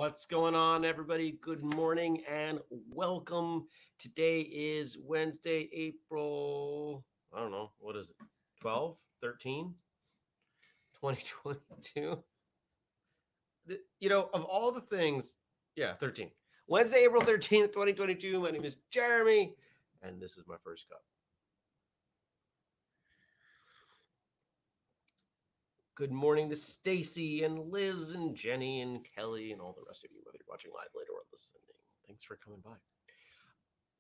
What's going on, everybody? Good morning and welcome. Today is Wednesday, April, I don't know, what is it? 12, 13, 2022. Of all the things, yeah, 13. Wednesday, April 13th, 2022. My name is Jeremy, and this is my first cup. Good morning to Stacy and Liz and Jenny and Kelly and all the rest of you, whether you're watching live later or listening. Thanks for coming by.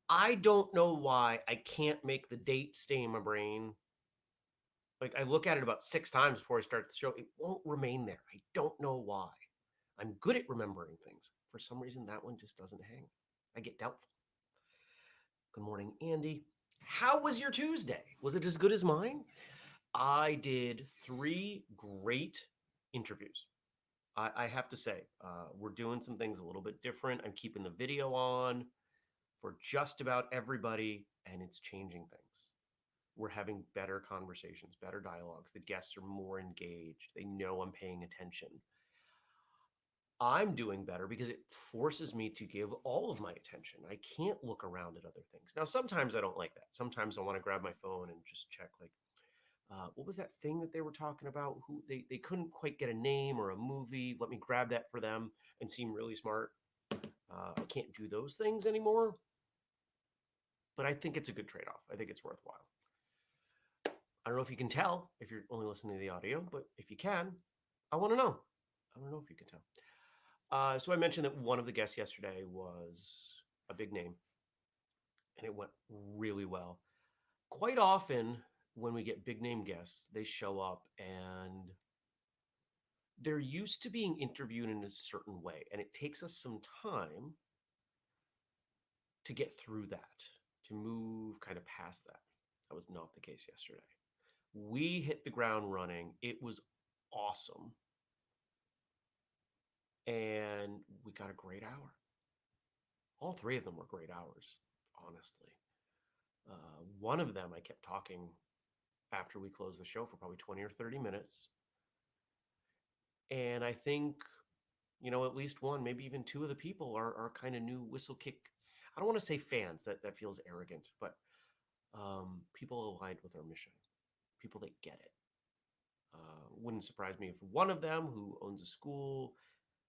I don't know why I can't make the date stay in my brain. Like, I look at it about 6 times before I start the show. It won't remain there. I don't know why. I'm good at remembering things. For some reason, that one just doesn't hang. I get doubtful. Good morning, Andy. How was your Tuesday? Was it as good as mine? I did 3 great interviews. I have to say, we're doing some things a little bit different. I'm keeping the video on for just about everybody, and it's changing things. We're having better conversations, better dialogues. The guests are more engaged. They know I'm paying attention. I'm doing better because it forces me to give all of my attention. I can't look around at other things. Now, sometimes I don't like that. Sometimes I want to grab my phone and just check, like, what was that thing that they were talking about? Who they couldn't quite get a name or a movie. Let me grab that for them and seem really smart. I can't do those things anymore. But I think it's a good trade-off. I think it's worthwhile. I don't know if you can tell if you're only listening to the audio, but if you can, I want to know. I want to know if you can tell. So I mentioned that one of the guests yesterday was a big name, and it went really well. Quite often, when we get big name guests, they show up and they're used to being interviewed in a certain way, and it takes us some time to get through that, to move kind of past that. That was not the case yesterday. We hit the ground running. It was awesome. And we got a great hour. All 3 of them were great hours, honestly. One of them, I kept talking after we closed the show for probably 20 or 30 minutes. And I think, at least one, maybe even 2 of the people are kind of new whistlekick. I don't want to say fans. That feels arrogant, but people aligned with our mission. People that get it. Wouldn't surprise me if one of them, who owns a school,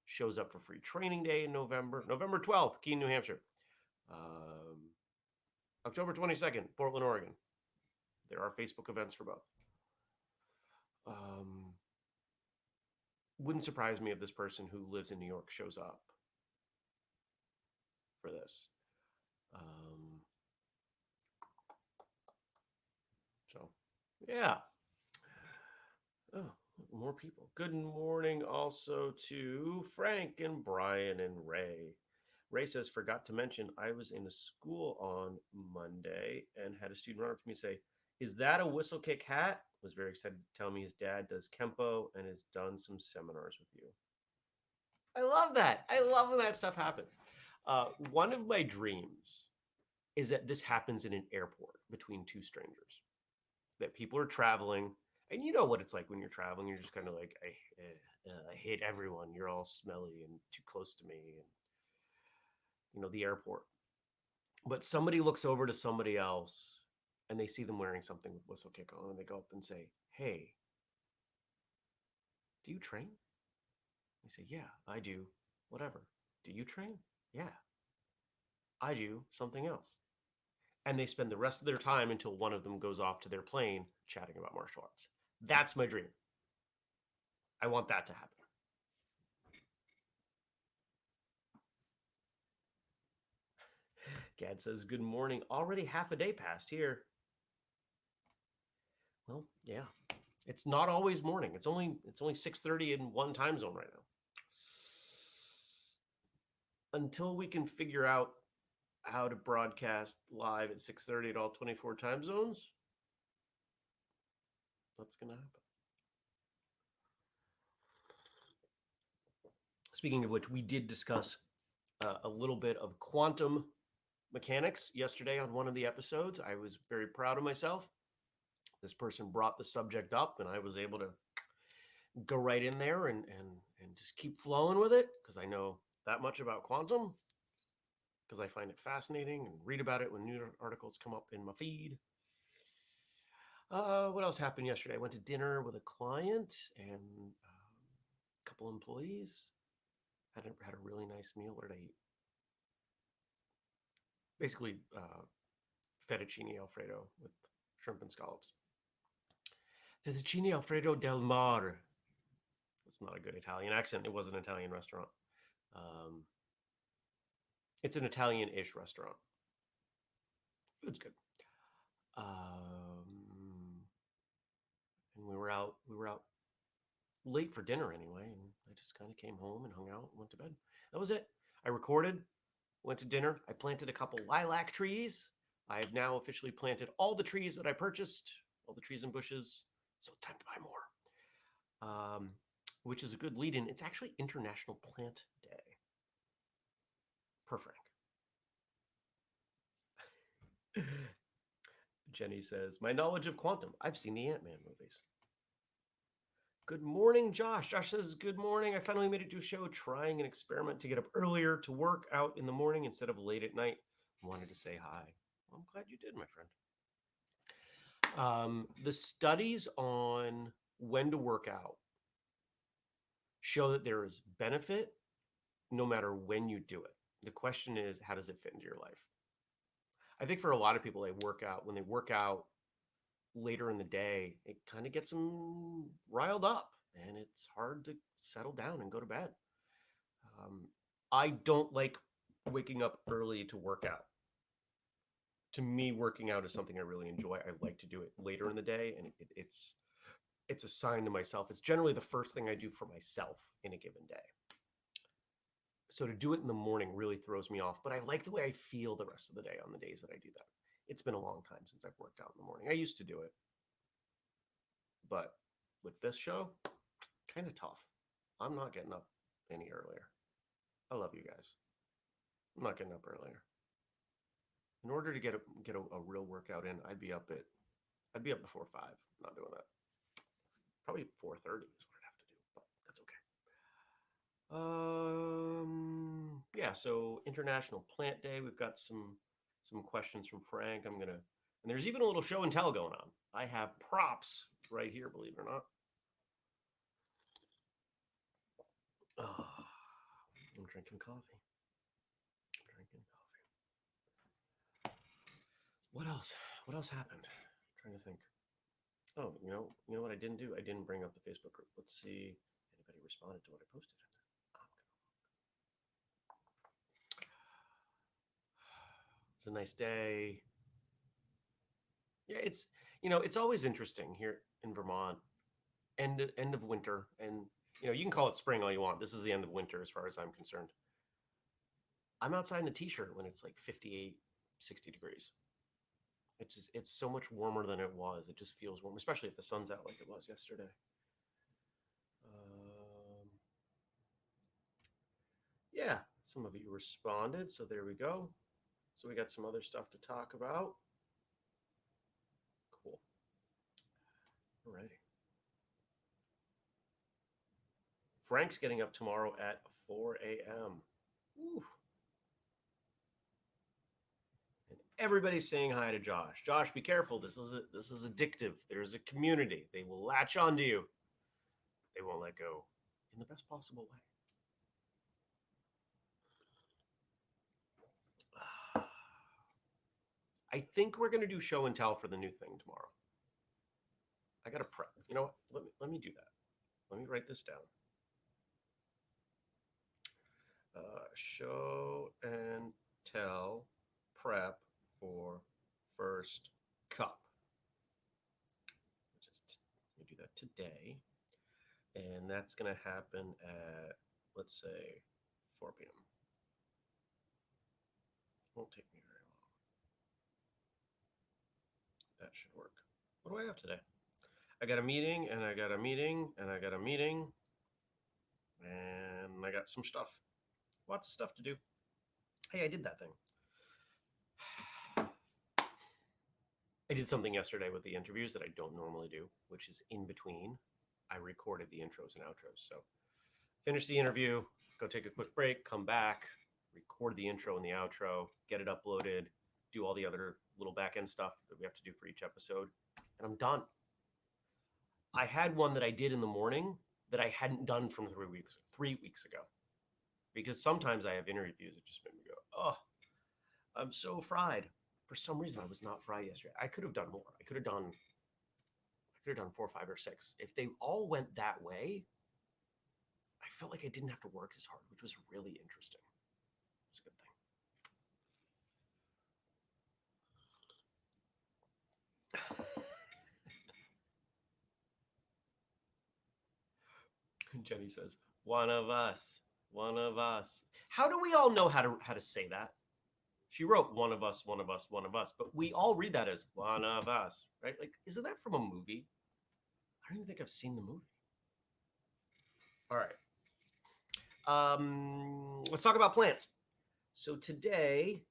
shows up for free training day in November 12th, Keene, New Hampshire. October 22nd, Portland, Oregon. There are Facebook events for both. Wouldn't surprise me if this person who lives in New York shows up for this. So, yeah. Oh, more people. Good morning also to Frank and Brian and Ray. Ray says, forgot to mention, I was in a school on Monday and had a student run up to me and say, is that a whistlekick hat? Was very excited to tell me his dad does Kempo and has done some seminars with you. I love that. I love when that stuff happens. One of my dreams is that this happens in an airport between 2 strangers, that people are traveling. And you know what it's like when you're traveling. You're just kind of like, I hate everyone. You're all smelly and too close to me. And, the airport. But somebody looks over to somebody else and they see them wearing something with whistlekick on, and they go up and say, hey, do you train? They say, yeah, I do. Whatever. Do you train? Yeah, I do something else. And they spend the rest of their time until one of them goes off to their plane chatting about martial arts. That's my dream. I want that to happen. Gad says, good morning. Already half a day passed here. Well, yeah. It's not always morning. It's only 6:30 in one time zone right now. Until we can figure out how to broadcast live at 6:30 at all 24 time zones, that's going to happen. Speaking of which, we did discuss a little bit of quantum mechanics yesterday on one of the episodes. I was very proud of myself. This person brought the subject up, and I was able to go right in there and just keep flowing with it, because I know that much about quantum because I find it fascinating and read about it when new articles come up in my feed. What else happened yesterday? I went to dinner with a client and a couple employees. Had a really nice meal. What did I eat? Basically, fettuccine alfredo with shrimp and scallops. Fettuccine Alfredo del Mar. That's not a good Italian accent. It was an Italian restaurant. Um, it's an Italian-ish restaurant. Food's good. And we were out. We were out late for dinner anyway, and I just kind of came home and hung out and went to bed. That was it. I recorded, went to dinner. I planted a couple lilac trees. I have now officially planted all the trees that I purchased, all the trees and bushes. So time to buy more. Which is a good lead in. It's actually International Plant Day. Per Frank. Jenny says, my knowledge of quantum. I've seen the Ant-Man movies. Good morning, Josh. Josh says, good morning. I finally made it to a show trying an experiment to get up earlier to work out in the morning instead of late at night. Wanted to say hi. Well, I'm glad you did, my friend. The studies on when to work out show that there is benefit no matter when you do it. The question is, how does it fit into your life? I think for a lot of people, when they work out later in the day, it kind of gets them riled up and it's hard to settle down and go to bed. I don't like waking up early to work out. To me, working out is something I really enjoy. I like to do it later in the day, and it's a sign to myself. It's generally the first thing I do for myself in a given day. So to do it in the morning really throws me off, but I like the way I feel the rest of the day on the days that I do that. It's been a long time since I've worked out in the morning. I used to do it, but with this show, kind of tough. I'm not getting up any earlier. I love you guys. I'm not getting up earlier. In order to get a real workout in, I'd be up before 5. I'm not doing that. Probably 4:30 is what I'd have to do, but that's okay. Yeah, so International Plant Day. We've got some questions from Frank. And there's even a little show and tell going on. I have props right here, believe it or not. Oh, I'm drinking coffee. What else? What else happened? I'm trying to think. Oh, you know what I didn't do? I didn't bring up the Facebook group. Let's see if anybody responded to what I posted in there. It's a nice day. Yeah, it's always interesting here in Vermont. End of winter, and you can call it spring all you want. This is the end of winter as far as I'm concerned. I'm outside in a t-shirt when it's like 58, 60 degrees. It's so much warmer than it was. It just feels warm, especially if the sun's out like it was yesterday. Yeah, some of you responded, so there we go. So we got some other stuff to talk about. Cool. Alrighty. Frank's getting up tomorrow at 4 a.m. Woo. And everybody's saying hi to Josh. Josh, be careful. This is addictive. There's a community. They will latch onto you. They won't let go in the best possible way. I think we're going to do show and tell for the new thing tomorrow. I got to prep. You know what? Let me do that. Let me write this down. Show and tell prep for first cup. Let me do that today. And that's going to happen at, let's say, 4 p.m. Won't take me very long. That should work. What do I have today? I got a meeting, and I got a meeting, and I got a meeting, and I got some stuff. Lots of stuff to do. Hey, I did that thing. I did something yesterday with the interviews that I don't normally do, which is in between. I recorded the intros and outros. So finished the interview, go take a quick break, come back, record the intro and the outro, get it uploaded, do all the other little back end stuff that we have to do for each episode, and I'm done. I had one that I did in the morning that I hadn't done from 3 weeks ago. Because sometimes I have interviews that just make me go, oh, I'm so fried. For some reason, I was not fried yesterday. I could have done more. I could have done 4, 5, or 6. If they all went that way, I felt like I didn't have to work as hard, which was really interesting. It was a good thing. Jenny says, "One of us, one of us." How do we all know how to say that? She wrote "one of us, one of us, one of us," but we all read that as "one of us," right? Like, isn't that from a movie? I don't even think I've seen the movie. All right. Let's talk about plants. So today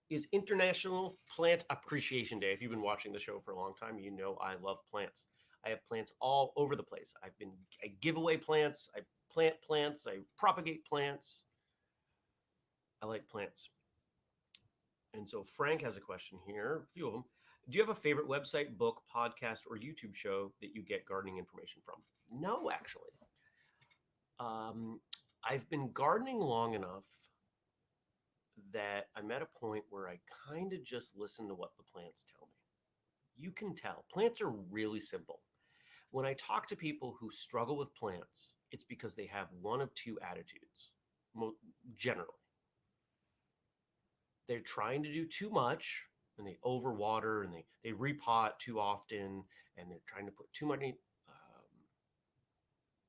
is International Plant Appreciation Day. If you've been watching the show for a long time, you know I love plants. I have plants all over the place. I give away plants, I plant plants, I propagate plants. I like plants. And so Frank has a question here, a few of them. Do you have a favorite website, book, podcast, or YouTube show that you get gardening information from? No, actually. Um, I've been gardening long enough that I'm at a point where I kind of just listen to what the plants tell me. You can tell plants are really simple. When I talk to people who struggle with plants, it's because they have one of two attitudes. Generally, they're trying to do too much and they overwater and they repot too often and they're trying to put too many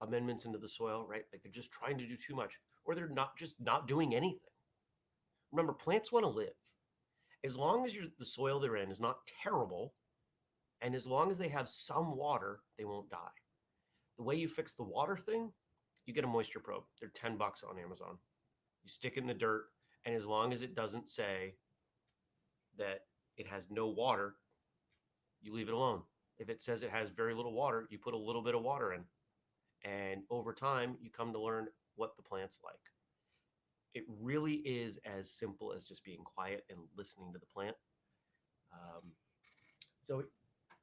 amendments into the soil, right? Like they're just trying to do too much, or they're not doing anything. Remember, plants want to live. As long as the soil they're in is not terrible, and as long as they have some water, they won't die. The way you fix the water thing, you get a moisture probe. They're $10 on Amazon. You stick it in the dirt, and as long as it doesn't say that it has no water, you leave it alone. If it says it has very little water, you put a little bit of water in. And over time, you come to learn what the plant's like. It really is as simple as just being quiet and listening to the plant. So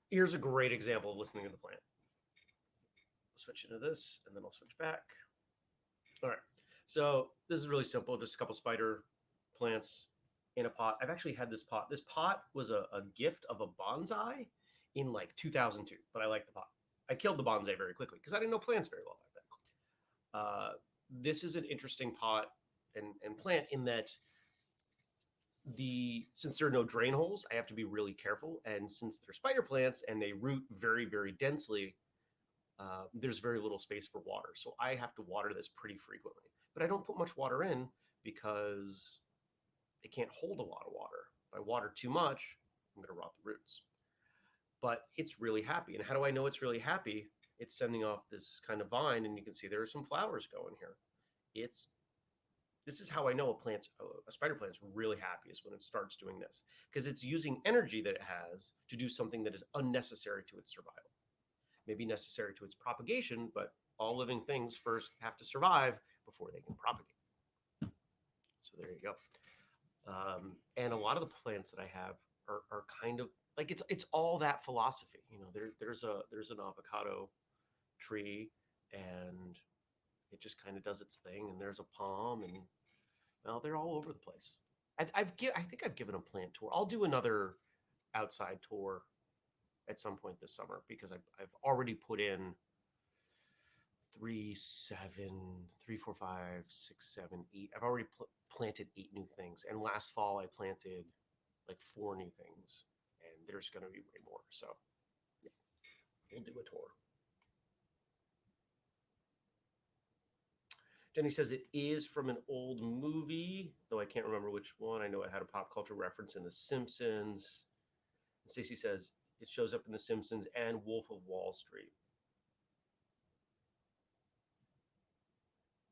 here's a great example of listening to the plant. I'll switch into this, and then I'll switch back. All right. So this is really simple. Just a couple spider plants in a pot. I've actually had this pot. This pot was a gift of a bonsai in like 2002, but I like the pot. I killed the bonsai very quickly because I didn't know plants very well back then. This is an interesting pot and plant in that since there are no drain holes, I have to be really careful. And since they're spider plants and they root very, very densely, there's very little space for water. So I have to water this pretty frequently. But I don't put much water in because it can't hold a lot of water. If I water too much, I'm going to rot the roots. But it's really happy. And how do I know it's really happy? It's sending off this kind of vine, and you can see there are some flowers going here. This is how I know a spider plant is really happy, is when it starts doing this, because it's using energy that it has to do something that is unnecessary to its survival. Maybe necessary to its propagation, but all living things first have to survive before they can propagate. So there you go. And a lot of the plants that I have are kind of like it's all that philosophy. You know, there's an avocado tree, and it just kind of does its thing. And there's a palm, and well, they're all over the place. I think I've given a plant tour. I'll do another outside tour at some point this summer because I've already put in 3, 7, 3, 4, 5, 6, 7, 8. I've already planted 8 new things, and last fall I planted like 4 new things, and there's going to be way more. So yeah, we'll do a tour. Jenny says it is from an old movie, though I can't remember which one. I know it had a pop culture reference in The Simpsons. And Stacey says it shows up in The Simpsons and Wolf of Wall Street.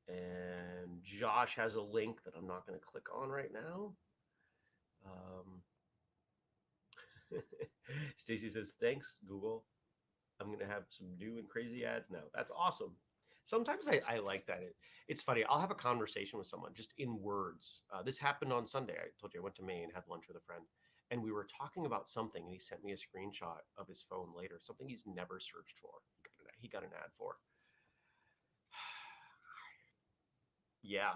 And Josh has a link that I'm not going to click on right now. Stacey says, thanks, Google. I'm going to have some new and crazy ads now. That's awesome. Sometimes I like that. It's funny. I'll have a conversation with someone just in words. This happened on Sunday. I told you I went to Maine, had lunch with a friend, and we were talking about something, and he sent me a screenshot of his phone later, something he's never searched for. He got an ad for. Yeah,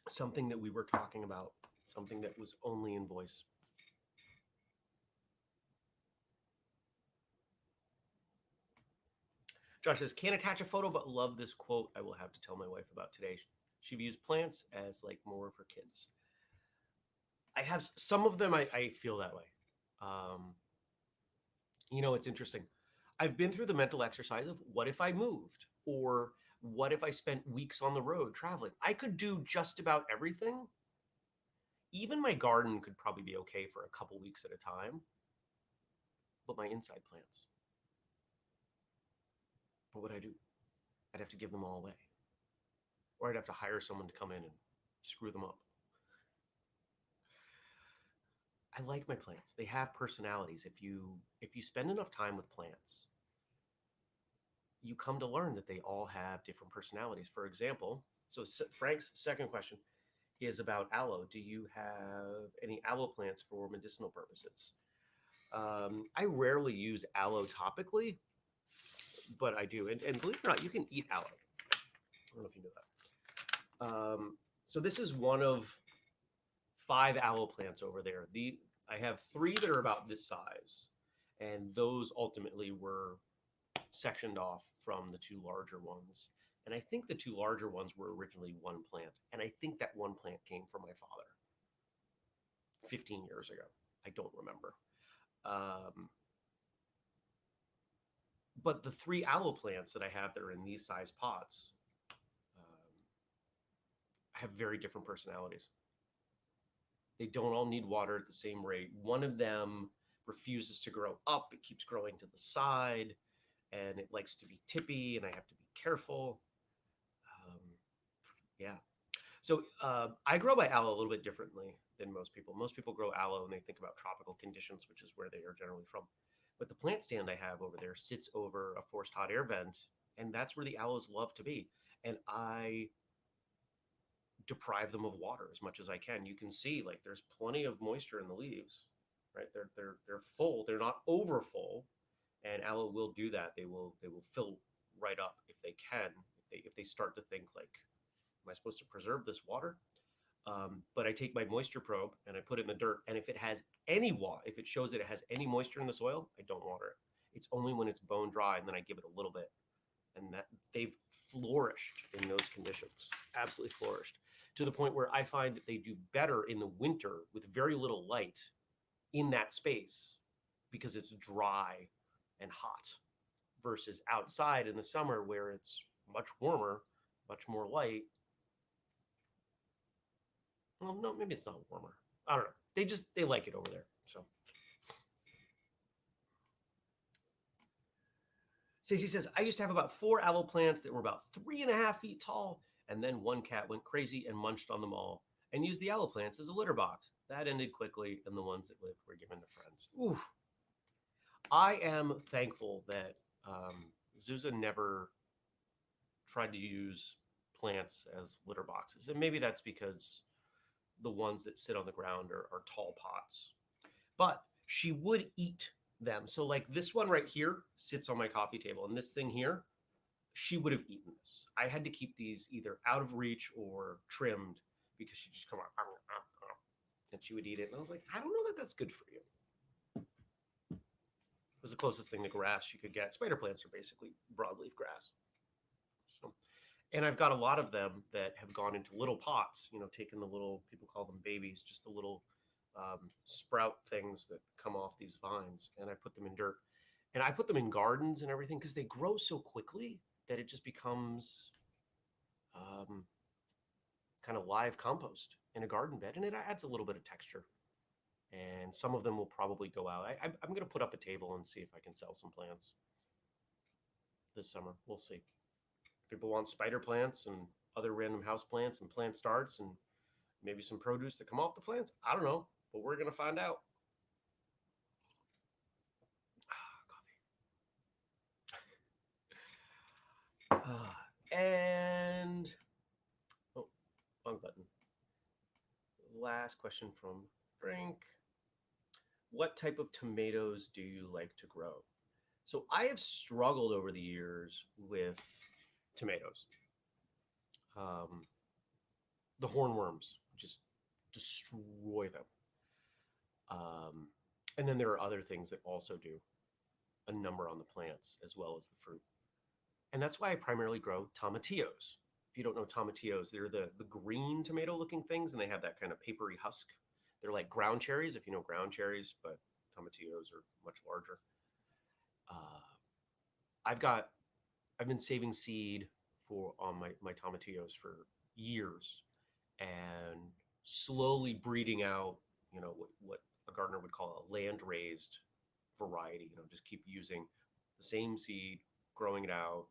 something that we were talking about, something that was only in voice. Josh says, can't attach a photo, but love this quote I will have to tell my wife about today. She views plants as like more for kids. I have some of them, I feel that way. Um, it's interesting. I've been through the mental exercise of what if I moved? Or what if I spent weeks on the road traveling? I could do just about everything. Even my garden could probably be okay for a couple weeks at a time, but my inside plants, what would I do? I'd have to give them all away, or I'd have to hire someone to come in and screw them up. I like my plants. They have personalities. If you spend enough time with plants, you come to learn that they all have different personalities. For example, so Frank's second question is about aloe. Do you have any aloe plants for medicinal purposes? I rarely use aloe topically, but I do. And believe it or not, you can eat aloe. I don't know if you know that. So this is one of 5 aloe plants over there. I have 3 that are about this size, and those ultimately were sectioned off from the 2 larger ones. And I think the 2 larger ones were originally one plant, and I think that one plant came from my father 15 years ago. I don't remember. Um, but the 3 aloe plants that I have that are in these size pots have very different personalities. They don't all need water at the same rate. One of them refuses to grow up, it keeps growing to the side, and it likes to be tippy, and I have to be careful. Um, yeah. So I grow my aloe a little bit differently than most people. Most people grow aloe and they think about tropical conditions, which is where they are generally from. But the plant stand I have over there sits over a forced hot air vent, and that's where the aloes love to be. And I deprive them of water as much as I can. You can see like there's plenty of moisture in the leaves, right? They're full. They're not over full, and aloe will do that. They will fill right up if they can. If they start to think like, am I supposed to preserve this water? But I take my moisture probe and I put it in the dirt, and if it has any water, if it shows that it has any moisture in the soil, I don't water it. It's only when it's bone dry, and then I give it a little bit, and that they've flourished in those conditions, absolutely flourished, to the point where I find that they do better in the winter with very little light in that space because it's dry and hot versus outside in the summer where it's much warmer, much more light. Well, no, maybe it's not warmer. I don't know. They like it over there. So Stacey says, I used to have about 4 aloe plants that were about 3.5 feet tall, and then one cat went crazy and munched on them all and used the aloe plants as a litter box. That ended quickly, and the ones that lived were given to friends. Oof. I am thankful that Zuza never tried to use plants as litter boxes. And maybe that's because the ones that sit on the ground are tall pots. But she would eat them. So, like this one right here sits on my coffee table, and this thing here, she would have eaten this. I had to keep these either out of reach or trimmed because she'd just come out and she would eat it. And I was like, I don't know that that's good for you. It was the closest thing to grass you could get. Spider plants are basically broadleaf grass. So, and I've got a lot of them that have gone into little pots, taken the little, people call them babies, just the little sprout things that come off these vines, and I put them in dirt. And I put them in gardens and everything because they grow so quickly that it just becomes kind of live compost in a garden bed, and it adds a little bit of texture. And some of them will probably go out. I'm going to put up a table and see if I can sell some plants this summer. We'll see. People want spider plants and other random house plants and plant starts and maybe some produce that come off the plants. I don't know, but we're going to find out. Coffee. last question from Frank. What type of tomatoes do you like to grow? So I have struggled over the years with tomatoes. Um, the hornworms just destroy them. Um, and then there are other things that also do a number on the plants as well as the fruit. And that's why I primarily grow tomatillos. If you don't know tomatillos, they're the green tomato looking things, and they have that kind of papery husk. They're like ground cherries, if you know ground cherries, but tomatillos are much larger. Uh, I've got I've been saving seed for on my tomatillos for years, and slowly breeding out, what a gardener would call a land raised variety. Just keep using the same seed, growing it out,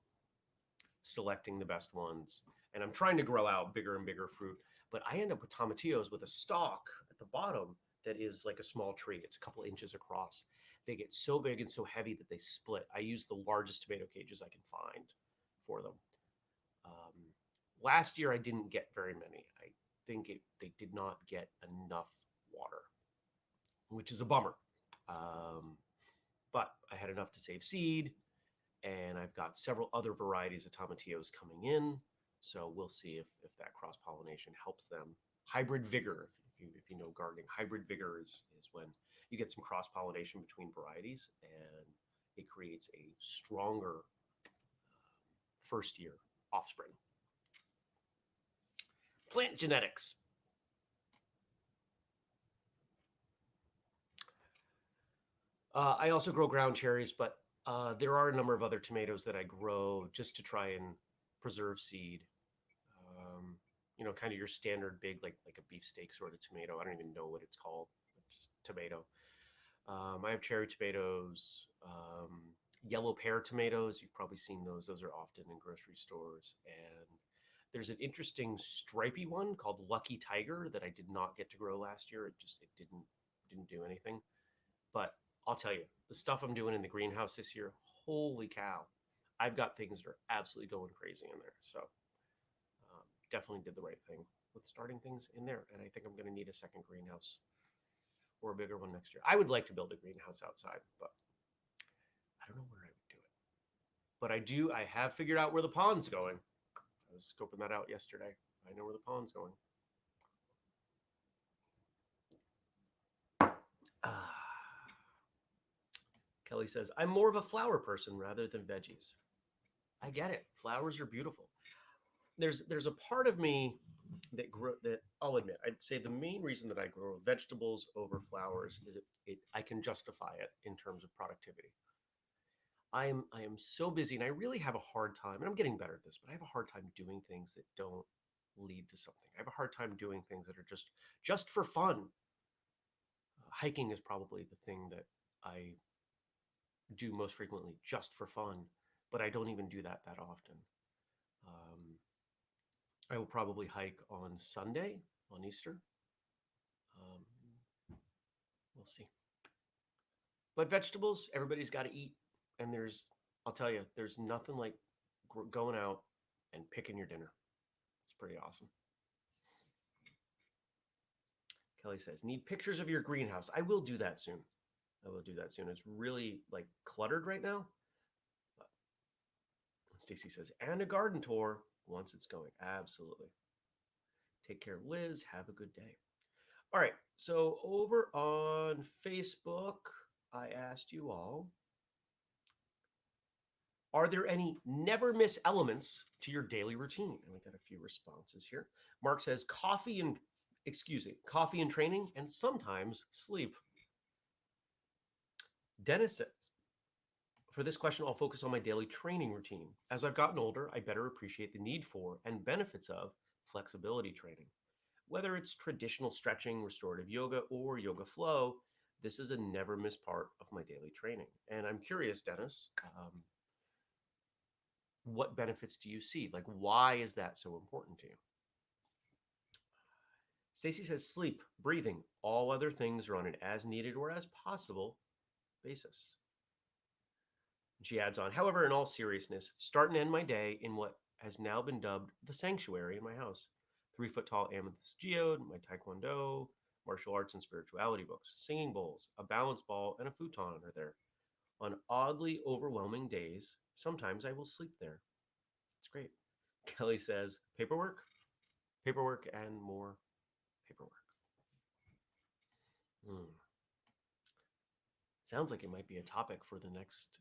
selecting the best ones. And I'm trying to grow out bigger and bigger fruit. But I end up with tomatillos with a stalk at the bottom that is like a small tree. It's a couple inches across. They get so big and so heavy that they split. I use the largest tomato cages I can find for them. Um, Last year, I didn't get very many. I think they did not get enough water, which is a bummer. Um, but I had enough to save seed, and I've got several other varieties of tomatillos coming in. So we'll see if that cross pollination helps them. Hybrid vigor, if you know gardening, hybrid vigor is when you get some cross pollination between varieties, and it creates a stronger first year offspring. Plant genetics. I also grow ground cherries, but there are a number of other tomatoes that I grow just to try and preserve seed. Kind of your standard big, like a beefsteak sort of tomato. I don't even know what it's called. Just tomato. I have cherry tomatoes, yellow pear tomatoes. You've probably seen those. Those are often in grocery stores. And there's an interesting stripy one called Lucky Tiger that I did not get to grow last year. It didn't do anything. But I'll tell you, the stuff I'm doing in the greenhouse this year, holy cow. I've got things that are absolutely going crazy in there. So definitely did the right thing with starting things in there. And I think I'm going to need a second greenhouse or a bigger one next year. I would like to build a greenhouse outside, but I don't know where I would do it. But I have figured out where the pond's going. I was scoping that out yesterday. I know where the pond's going. Kelly says, I'm more of a flower person rather than veggies. I get it. Flowers are beautiful. There's a part of me that I'll admit, I'd say the main reason that I grow vegetables over flowers is I can justify it in terms of productivity. I am so busy, and I really have a hard time, and I'm getting better at this, but I have a hard time doing things that don't lead to something. I have a hard time doing things that are just for fun. Hiking is probably the thing that I do most frequently just for fun, but I don't even do that often. Um, I will probably hike on Sunday, on Easter. Um, we'll see. But vegetables, everybody's got to eat. And I'll tell you, there's nothing like going out and picking your dinner. It's pretty awesome. Kelly says, need pictures of your greenhouse. I will do that soon. It's really like cluttered right now. But Stacy says, and a garden tour once it's going. Absolutely. Take care, Liz. Have a good day. All right. So over on Facebook, I asked you all, are there any never miss elements to your daily routine? And we got a few responses here. Mark says coffee and training, and sometimes sleep. Dennis says, for this question, I'll focus on my daily training routine. As I've gotten older, I better appreciate the need for and benefits of flexibility training. Whether it's traditional stretching, restorative yoga, or yoga flow, this is a never miss part of my daily training. And I'm curious, Dennis, what benefits do you see? Like, why is that so important to you? Stacy says sleep, breathing, all other things are on an as needed or as possible basis. She adds on, however, in all seriousness, start and end my day in what has now been dubbed the sanctuary in my house. 3-foot tall amethyst geode, my taekwondo, Martial arts and spirituality books, singing bowls, a balance ball, and a futon are there. On oddly overwhelming days, sometimes I will sleep there. It's great. Kelly says, paperwork, paperwork, and more paperwork. Hmm. Sounds like it might be a topic for the next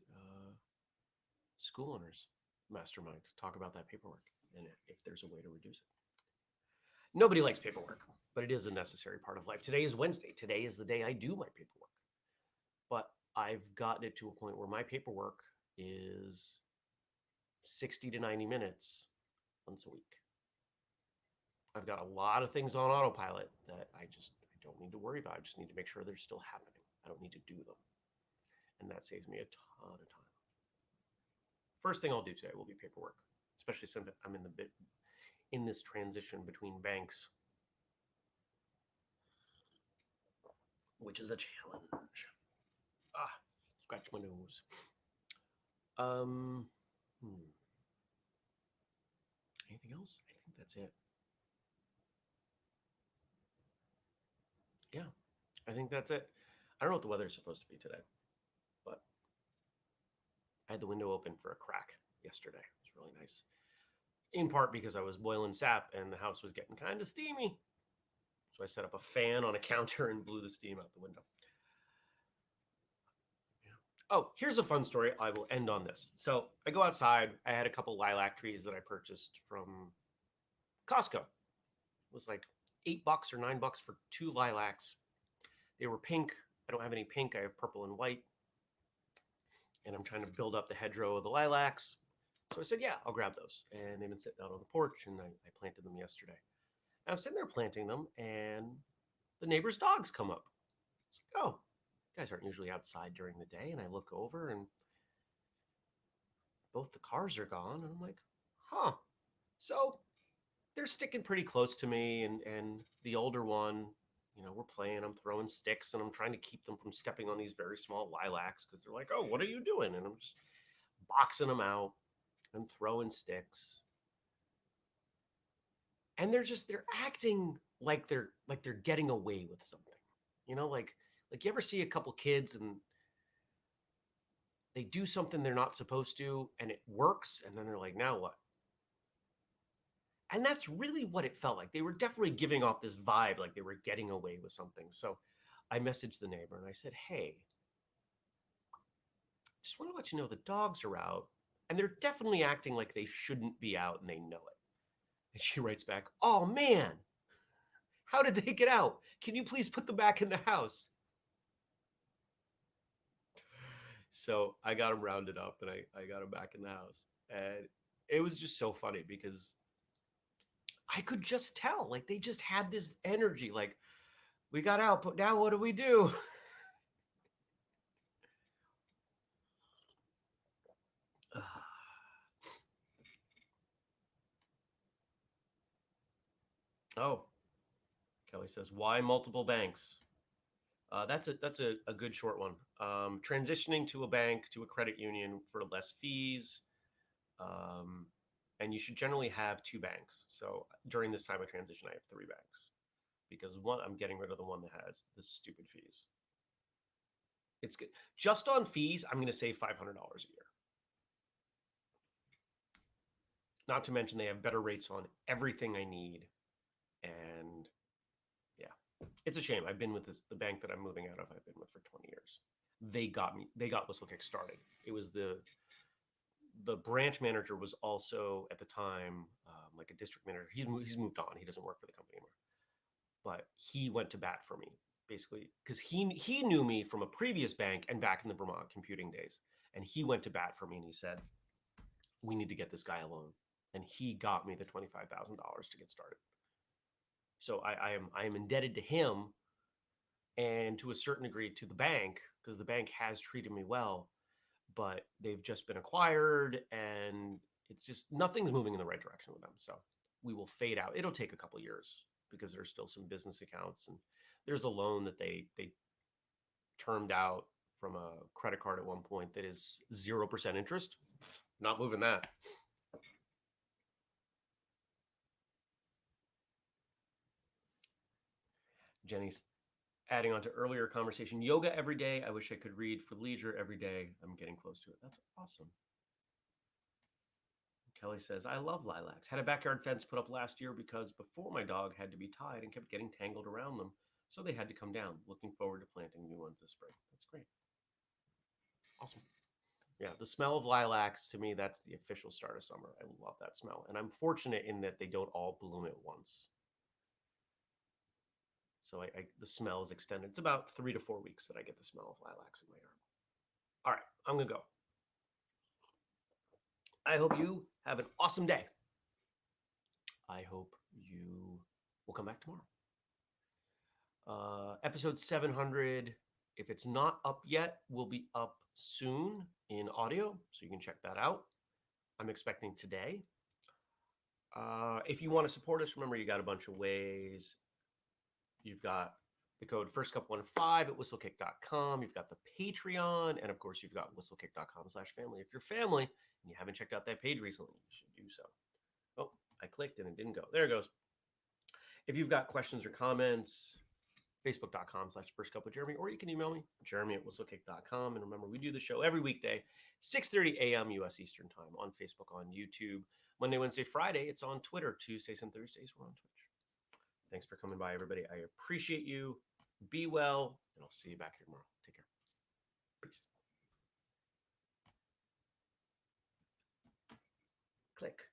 school owners mastermind to talk about that paperwork and if there's a way to reduce it. Nobody likes paperwork, but it is a necessary part of life. Today is Wednesday. Today is the day I do my paperwork. But I've gotten it to a point where my paperwork is 60 to 90 minutes once a week. I've got a lot of things on autopilot that I don't need to worry about. I just need to make sure they're still happening. I don't need to do them. And that saves me a ton of time. First thing I'll do today will be paperwork, especially since I'm in this transition between banks, which is a challenge. Scratch my nose. Anything else? I think that's it. Yeah, I think that's it. I don't know what the weather is supposed to be today, but I had the window open for a crack yesterday. It was really nice. In part because I was boiling sap and the house was getting kind of steamy. So I set up a fan on a counter and blew the steam out the window. Oh, here's a fun story. I will end on this. So I go outside. I had a couple lilac trees that I purchased from Costco. It was like $8 or $9 for 2 lilacs. They were pink. I don't have any pink. I have purple and white. And I'm trying to build up the hedgerow of the lilacs. So I said, yeah, I'll grab those. And they've been sitting out on the porch, and I planted them yesterday. And I'm sitting there planting them, and the neighbor's dogs come up. It's like, oh, you guys aren't usually outside during the day. And I look over, and both the cars are gone. And I'm like, huh. So they're sticking pretty close to me. And the older one, we're playing. I'm throwing sticks, and I'm trying to keep them from stepping on these very small lilacs because they're like, oh, what are you doing? And I'm just boxing them out and throwing sticks. And they're acting like they're getting away with something. Like you ever see a couple kids and they do something they're not supposed to and it works, and then they're like, now what? And that's really what it felt like. They were definitely giving off this vibe like they were getting away with something. So I messaged the neighbor and I said, hey, just want to let you know the dogs are out and they're definitely acting like they shouldn't be out and they know it. And she writes back, oh man, how did they get out? Can you please put them back in the house? So I got them rounded up and I got them back in the house. And it was just so funny because I could just tell, like they just had this energy, like we got out, but now what do we do? Oh, Kelly says, why multiple banks? That's a good short one. Transitioning to a bank, to a credit union for less fees. And you should generally have 2 banks. So during this time of transition, I have 3 banks because one, I'm getting rid of the one that has the stupid fees. It's good. Just on fees, I'm going to save $500 a year. Not to mention they have better rates on everything I need. And yeah, it's a shame. I've been with the bank that I'm moving out of, I've been with for 20 years. They got whistlekick started. It was the branch manager was also at the time like a district manager. He's moved on. He doesn't work for the company anymore. But he went to bat for me basically because he knew me from a previous bank and back in the Vermont computing days. And he went to bat for me and he said, we need to get this guy a loan. And he got me the $25,000 to get started. So I am indebted to him and to a certain degree to the bank because the bank has treated me well, but they've just been acquired and it's just nothing's moving in the right direction with them. So we will fade out. It'll take a couple of years because there's still some business accounts and there's a loan that they termed out from a credit card at one point that is 0% interest. Not moving that. Adding on to earlier conversation, yoga every day. I wish I could read for leisure every day. I'm getting close to it. That's awesome. Kelly says, I love lilacs. Had a backyard fence put up last year because before my dog had to be tied and kept getting tangled around them. So they had to come down. Looking forward to planting new ones this spring. That's great. Awesome. Yeah, the smell of lilacs to me, that's the official start of summer. I love that smell. And I'm fortunate in that they don't all bloom at once. So the smell is extended. It's about 3 to 4 weeks that I get the smell of lilacs in my yard. All right, I'm going to go. I hope you have an awesome day. I hope you will come back tomorrow. Episode 700, if it's not up yet, will be up soon in audio, so you can check that out. I'm expecting today. If you want to support us, remember you got a bunch of ways. You've got the code firstcup15 at whistlekick.com. You've got the Patreon, and of course, you've got whistlekick.com/family. If you're family and you haven't checked out that page recently, you should do so. Oh, I clicked and it didn't go. There it goes. If you've got questions or comments, facebook.com/firstcupwithjeremy, or you can email me, jeremy@whistlekick.com. And remember, we do the show every weekday, 6:30 a.m. U.S. Eastern Time on Facebook, on YouTube. Monday, Wednesday, Friday, it's on Twitter. Tuesdays and Thursdays, we're on Twitch. Thanks for coming by, everybody. I appreciate you. Be well, and I'll see you back here tomorrow. Take care. Peace. Click.